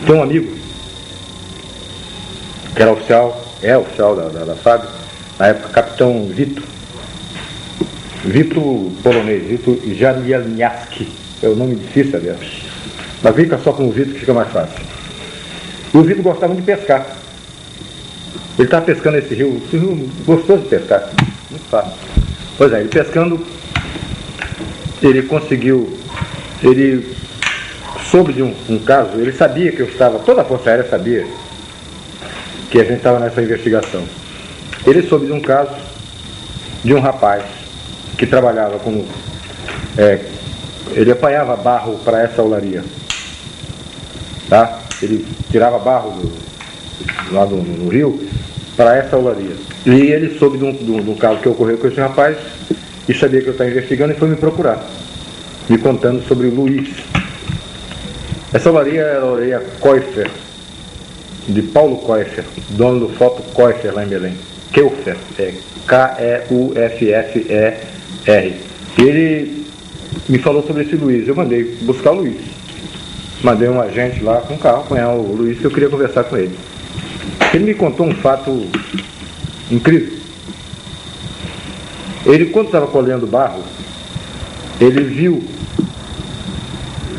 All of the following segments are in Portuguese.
Tem um amigo que era oficial, é oficial da FAB, na época capitão Vitor polonês, Vitor Janielniaski, é o nome difícil, aliás. Mas fica só com o Vitor que fica mais fácil. E o Vitor gostava muito de pescar. Ele estava pescando esse rio gostoso de pescar, muito fácil. Pois é, ele pescando, ele soube de um caso, ele sabia que eu estava, toda a Força Aérea sabia que a gente estava nessa investigação. Ele soube de um caso de um rapaz que trabalhava como, ele apanhava barro para essa olaria, tá? Ele tirava barro lá no rio para essa olaria. E ele soube de um caso que ocorreu com esse rapaz e sabia que eu estava investigando e foi me procurar, me contando sobre o Luiz. Essa olaria era a olaria Koiffer, de Paulo Koiffer, dono do Foto Koiffer lá em Belém. Keuffer, K-E-U-F-F-E-R. E ele me falou sobre esse Luiz. Eu mandei buscar o Luiz. Mandei um agente lá com um carro apanhar o Luiz, que eu queria conversar com ele. Ele me contou um fato incrível. Ele, quando estava colhendo barro, ele viu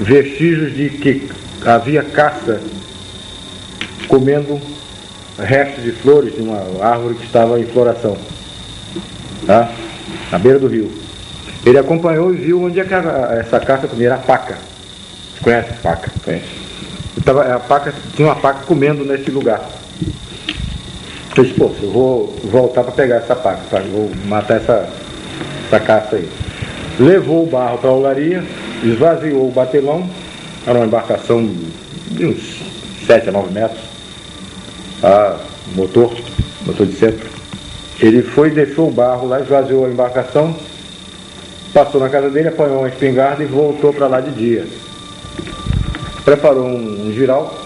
vestígios de que havia caça comendo restos de flores de uma árvore que estava em floração, tá? Na beira do rio. Ele acompanhou e viu onde é que essa caça comia, era a paca. Você conhece a paca? Conhece. Tinha uma paca comendo nesse lugar. Eu disse, pô, eu vou voltar para pegar essa paca, vou matar essa caça aí. Levou o barro para a olaria, esvaziou o batelão, era uma embarcação de uns 7 a 9 metros, motor de centro. Ele foi, deixou o barro lá, esvaziou a embarcação, passou na casa dele, apanhou uma espingarda e voltou para lá de dia. Preparou um giral,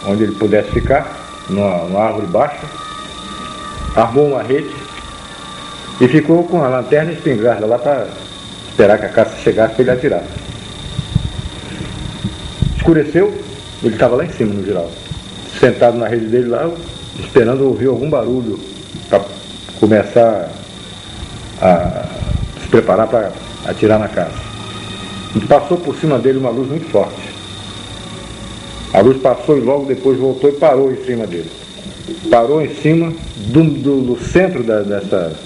onde ele pudesse ficar, numa árvore baixa, armou uma rede e ficou com a lanterna e a espingarda lá para esperar que a caça chegasse para ele atirar. Escureceu, ele estava lá em cima no giral, sentado na rede dele lá, esperando ouvir algum barulho para começar a se preparar para atirar na caça. E passou por cima dele uma luz muito forte. A luz passou e logo depois voltou e parou em cima dele. Parou em cima do centro dessa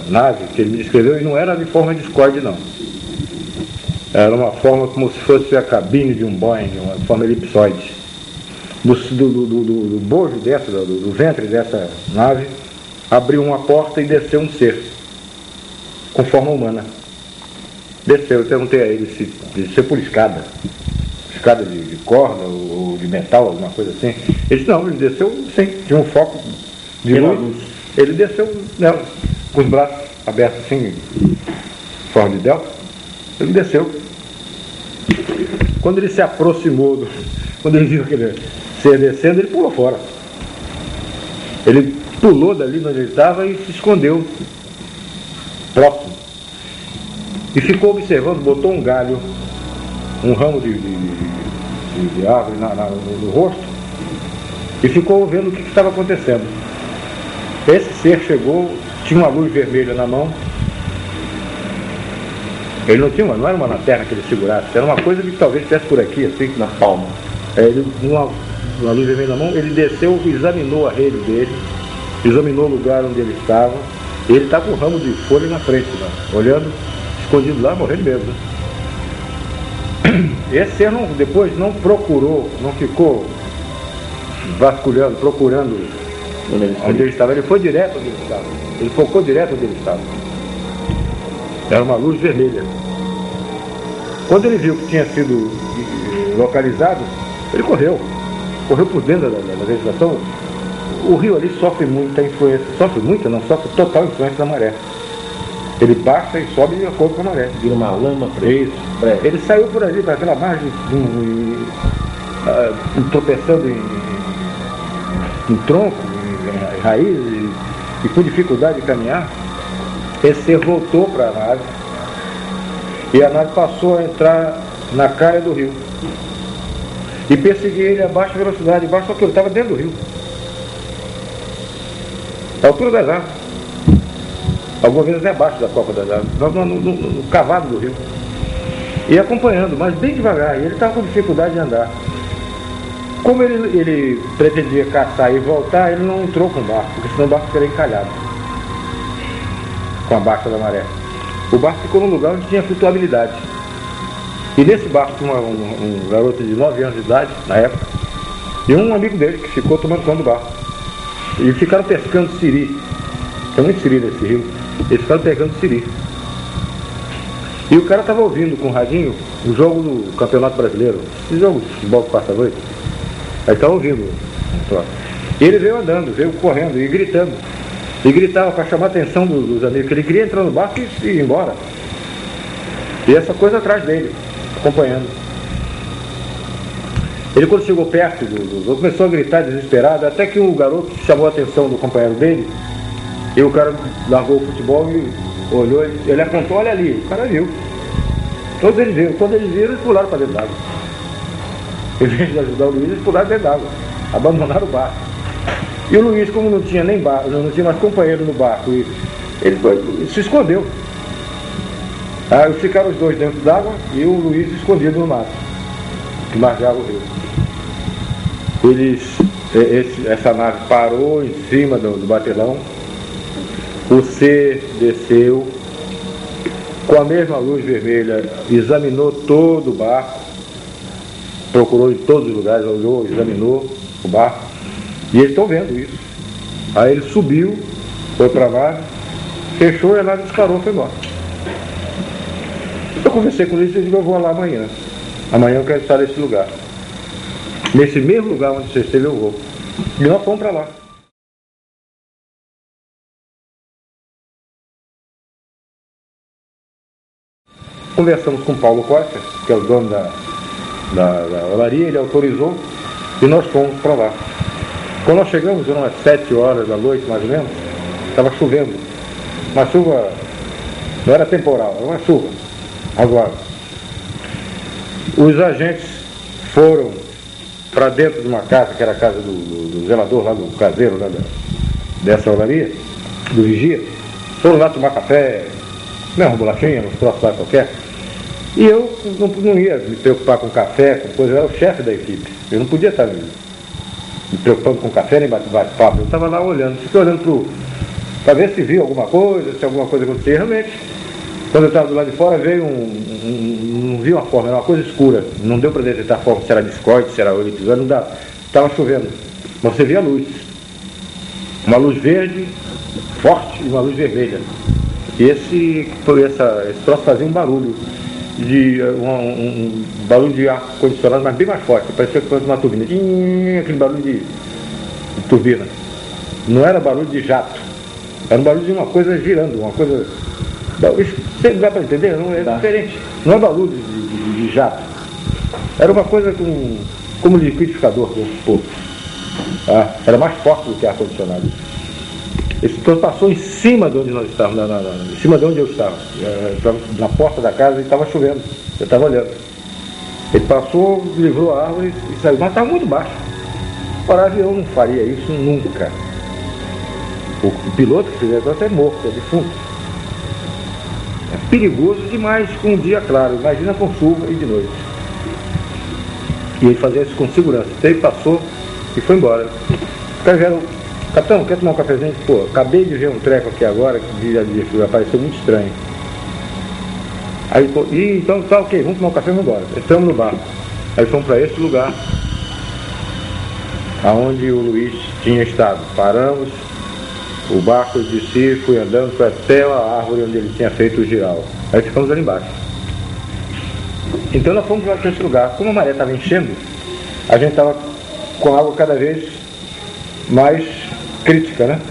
nave que ele me descreveu, e não era de forma discorde, não. Era uma forma como se fosse a cabine de um Boeing, uma forma elipsoide. Do bojo do ventre dessa nave, abriu uma porta e desceu um ser com forma humana. Desceu, eu perguntei a ele se desceu por escada de corda ou de metal, alguma coisa assim. Ele disse, não, ele desceu sim, tinha um foco de luz. Ele desceu, né, com os braços abertos assim, em forma de delta. Ele desceu. Quando ele se aproximou, quando ele viu aquele ser descendo, ele pulou fora. Ele pulou dali onde ele estava e se escondeu próximo. E ficou observando, botou um galho, um ramo de árvore no rosto, e ficou vendo o que estava acontecendo. Esse ser chegou, tinha uma luz vermelha na mão. Ele não era uma lanterna que ele segurasse, era uma coisa que talvez estivesse por aqui, assim, na palma. Ele, uma luz vermelha na mão, ele desceu, examinou a rede dele, examinou o lugar onde ele estava. Ele estava com um ramo de folha na frente, né, olhando, escondido lá, morrendo mesmo. Né? Esse ser depois não procurou, não ficou vasculhando, procurando onde ele estava. Ele foi direto onde ele estava. Ele focou direto onde ele estava. Era uma luz vermelha. Quando ele viu que tinha sido localizado, ele correu por dentro da vegetação. O rio ali sofre muita influência, sofre total influência da maré. Ele baixa e sobe de acordo com a maré. Vira uma lama preta. Isso. Ele saiu por ali, para aquela margem, tropeçando em tronco, em raiz, e com dificuldade de caminhar. Esse ser voltou para a nave e a nave passou a entrar na calha do rio. e persegui ele a baixa velocidade, só que ele estava dentro do rio. A altura das árvores. Algumas vezes abaixo da copa das árvores, nós no cavado do rio. E acompanhando, mas bem devagar, e ele estava com dificuldade de andar. Como ele pretendia caçar e voltar, ele não entrou com o barco, porque senão o barco seria encalhado com a baixa da maré. O barco ficou num lugar onde tinha flutuabilidade. E nesse barco tinha um garoto de 9 anos de idade, na época, e um amigo dele que ficou tomando conta do barco. E ficaram pescando siri. Tem muito siri nesse rio. Eles ficaram pegando siri. E o cara estava ouvindo com o radinho o jogo do Campeonato Brasileiro, esse jogo de futebol que passa a noite. Aí estava ouvindo. E ele veio andando, veio correndo e gritando. E gritava para chamar a atenção dos amigos, que ele queria entrar no barco e ir embora. E essa coisa atrás dele, acompanhando. Ele, quando chegou perto dos outros, começou a gritar desesperado, até que o garoto chamou a atenção do companheiro dele, e o cara largou o futebol e olhou, ele apontou, olha ali, o cara viu. Todos eles viram, quando eles viram, eles pularam para dentro d'água. Em vez de ajudar o Luiz, eles pularam dentro d'água, abandonaram o barco. E o Luiz, como não tinha nem barco, não tinha mais companheiro no barco, ele se escondeu. Aí ficaram os dois dentro d'água e o Luiz escondido no mato, que margeava o rio. Essa nave parou em cima do batelão, o C desceu, com a mesma luz vermelha, examinou todo o barco, procurou em todos os lugares, olhou, examinou o barco, e eles estão vendo isso. Aí ele subiu, foi para a nave, fechou e a nave disparou e foi embora. Eu conversei com eles e disse, eu vou lá amanhã. Amanhã eu quero estar nesse lugar. Nesse mesmo lugar onde você esteve, eu vou. E nós fomos para lá. Conversamos com o Paulo Costa, que é o dono da olaria, ele autorizou e nós fomos para lá. Quando nós chegamos, eram umas 7 horas da noite, mais ou menos, estava chovendo. Uma chuva, não era temporal, era uma chuva. Agora, os agentes foram para dentro de uma casa, que era a casa do zelador, lá do caseiro, lá dessa olaria, do vigia. Foram lá tomar café, uma bolachinha, uns troços lá qualquer. E eu não ia me preocupar com café, com coisa, eu era o chefe da equipe. Eu não podia estar me preocupando com café, nem bate-papo. Eu estava lá olhando, fiquei olhando para ver se viu alguma coisa, se alguma coisa acontecia. Realmente, quando eu estava do lado de fora, veio não vi uma forma, era uma coisa escura. Não deu para detectar a forma, se era biscoito, se era olho, não dá. Estava chovendo, mas você via a luz. Uma luz verde, forte, e uma luz vermelha. E esse troço fazia um barulho, um barulho de ar condicionado, mas bem mais forte, parecia que fosse uma turbina. Aquele barulho de turbina. Não era barulho de jato, era um barulho de uma coisa girando, uma coisa. Você dá para entender? Não é diferente. Não é barulho de jato. Era uma coisa como liquidificador, pouco. Era mais forte do que ar condicionado. Esse troço passou em cima de onde nós estávamos, em cima de onde eu estava. Estava na porta da casa e estava chovendo. Eu estava olhando. Ele passou, livrou a árvore e saiu, mas estava muito baixo. Ora, avião não faria isso nunca. O piloto que fizer isso é morto, é defunto. É perigoso demais com um dia claro, imagina com chuva e de noite. E ele fazia isso com segurança. Então ele passou e foi embora. O cara vieram, capitão, quer tomar um cafezinho? Pô, acabei de ver um treco aqui agora que apareceu muito estranho. Aí, então tá ok, vamos tomar um café e vamos embora. Entramos no barco. Aí fomos para esse lugar aonde o Luiz tinha estado. Paramos. O barco desci, fui andando, foi até a árvore onde ele tinha feito o giral. Aí ficamos ali embaixo. Então nós fomos para esse lugar. Como a maré estava enchendo, a gente estava com a água cada vez mais crítica, né?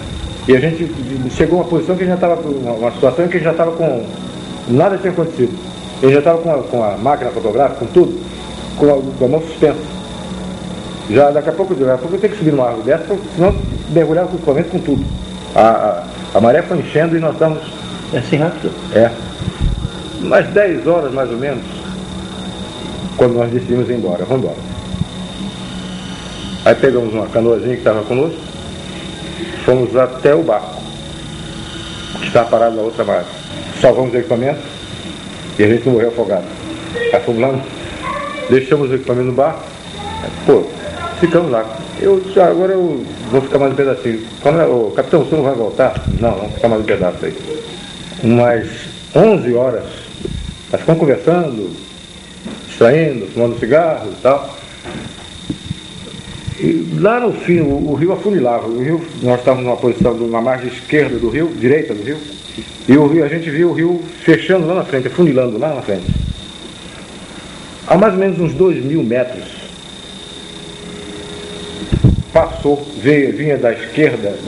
E a gente chegou a uma posição que a gente já estava, uma situação em que a gente já estava com... Nada tinha acontecido. A gente já estava com a máquina fotográfica, com tudo, com a mão suspensa. Já daqui a pouco eu tenho que subir numa árvore dessa, senão mergulhava com o equipamento com tudo. A maré foi enchendo e nós estamos... É assim rápido? É. Umas 10 horas mais ou menos, quando nós decidimos ir embora. Vamos embora. Aí pegamos uma canoazinha que estava conosco, fomos até o barco, que estava parado na outra margem. Salvamos o equipamento e a gente não morreu afogado. Aí fomos lá, deixamos o equipamento no barco, pô, ficamos lá. Agora eu vou ficar mais um pedacinho. Ô, capitão, você não vai voltar? Não, vamos ficar mais um pedaço aí. Umas 11 horas, nós ficamos conversando, distraindo, fumando cigarro e tal. E lá no fim, o rio afunilava. O rio, nós estávamos numa posição, na margem esquerda do rio, direita do rio, e o rio, a gente viu o rio fechando lá na frente, afunilando lá na frente. A mais ou menos uns 2.000 metros, passou, vinha da esquerda,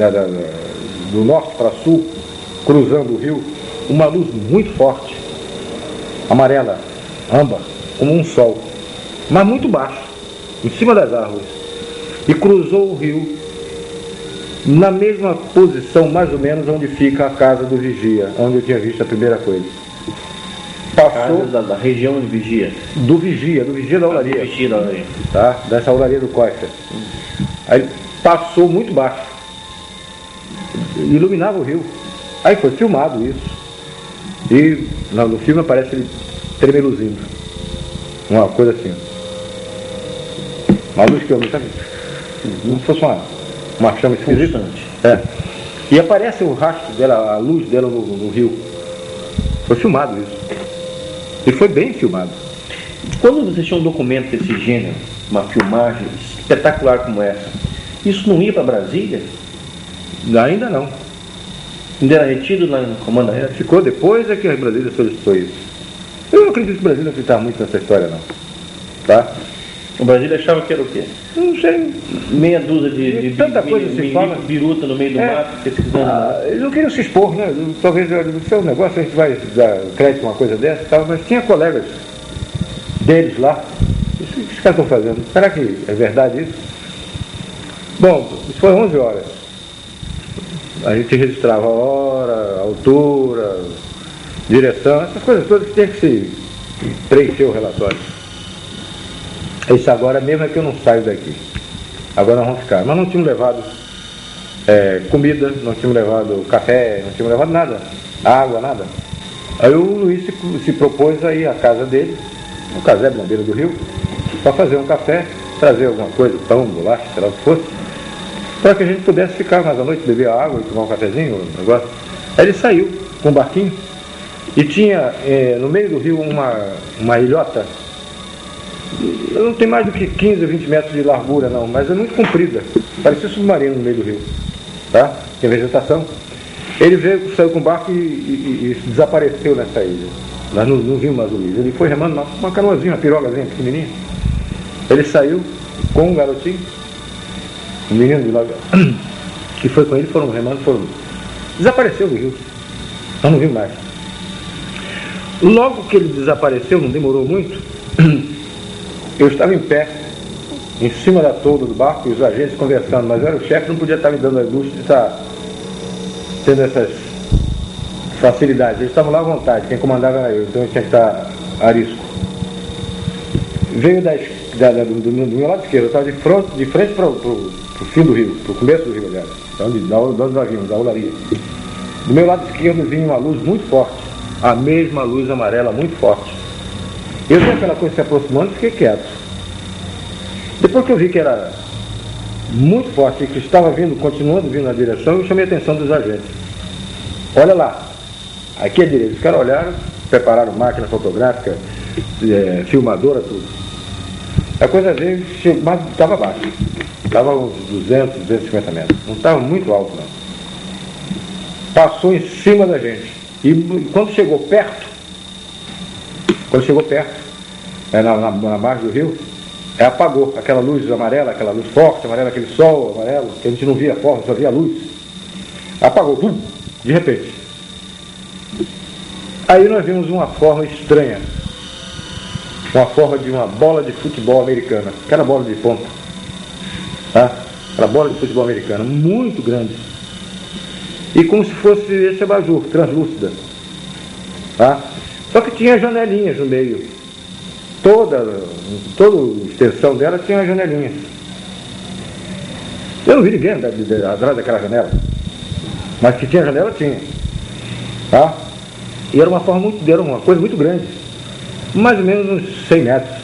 do norte para sul, cruzando o rio, uma luz muito forte, amarela, âmbar, como um sol, mas muito baixo, em cima das árvores, e cruzou o rio na mesma posição, mais ou menos, onde fica a casa do vigia, onde eu tinha visto a primeira coisa. Passou da região de vigia? Do vigia da olaria. Do vigia da olaria. Tá? Dessa olaria do Costa. Aí passou muito baixo, iluminava o rio. Aí foi filmado isso. E no filme aparece ele tremeluzindo. Uma coisa assim. Uma luz que eu não sabia. Como se fosse uma chama esquisita. É. E aparece o rastro dela, a luz dela no rio. Foi filmado isso. E foi bem filmado. Quando você tinha um documento desse gênero, uma filmagem espetacular como essa, isso não ia para Brasília? Ainda não. Ainda era retido lá no comando aéreo? Ficou depois é que a Brasília solicitou isso. Eu não acredito que o Brasil não acreditava muito nessa história, não. Tá? O Brasil achava que era o quê? Não sei. Meia dúzia de tanta coisa se fala. Biruta no meio do mato, pesquisando. Eles não queriam se expor, né? Talvez isso é um negócio, a gente vai dar crédito a uma coisa dessa e tal, mas tinha colegas deles lá. O que os caras estão fazendo? Será que é verdade isso? Bom, isso foi 11 horas. A gente registrava a hora, a altura, direção, essas coisas todas que tem que se preencher o relatório. Isso agora mesmo é que eu não saio daqui. Agora nós vamos ficar. Mas não tínhamos levado comida, não tínhamos levado café, não tínhamos levado nada. Água, nada. Aí o Luiz se propôs a ir à casa dele, no casebre na beira do rio, para fazer um café, trazer alguma coisa, pão, bolacha, sei lá o que fosse, para que a gente pudesse ficar mais à noite, beber água e tomar um cafezinho, um negócio. Aí ele saiu com um barquinho e tinha no meio do rio uma ilhota. Não tem mais do que 15 ou 20 metros de largura não, mas é muito comprida, parecia submarino no meio do rio, tá? Tem vegetação. Ele saiu com o barco e desapareceu nessa ilha. Nós não vimos mais o Luiz. Ele foi remando uma canoazinha, uma pirogazinha pequenininha. Ele saiu com um garotinho, um menino de 9 anos, que foi com ele, foram remando, desapareceu do rio. Nós não vimos mais. Logo que ele desapareceu, não demorou muito, eu estava em pé, em cima da tolda do barco, e os agentes conversando, mas eu era o chefe, não podia estar me dando a luxo de estar tendo essas facilidades. Eles estavam lá à vontade, quem comandava era eu, então eu tinha que estar a risco. Veio do meu lado esquerdo, eu estava de frente para o fim do rio, para o começo do rio, aliás, da onde nós vimos, da olaria. Do meu lado esquerdo vinha uma luz muito forte, a mesma luz amarela muito forte. Eu vi aquela coisa se aproximando e fiquei quieto. Depois que eu vi que era muito forte e que estava continuando vindo na direção, eu chamei a atenção dos agentes. Olha lá, aqui à direita. Os caras olharam, prepararam máquina fotográfica, filmadora, tudo. A coisa veio, mas estava baixo. Estava uns 200, 250 metros. Não estava muito alto, não. Passou em cima da gente. E quando chegou perto, na margem do rio, apagou aquela luz amarela, aquela luz forte, amarela, aquele sol amarelo, que a gente não via forma, só via luz. Apagou, de repente. Aí nós vimos uma forma estranha, uma forma de uma bola de futebol americana, aquela bola de ponta, tá? Aquela bola de futebol americana, muito grande. E como se fosse esse abajur, translúcida, tá? Só que tinha janelinhas no meio. Toda a extensão dela tinha uma janelinha. Eu não vi ninguém atrás daquela janela. Mas que tinha janela, tinha. Tá? E era uma coisa muito grande. Mais ou menos uns 100 metros.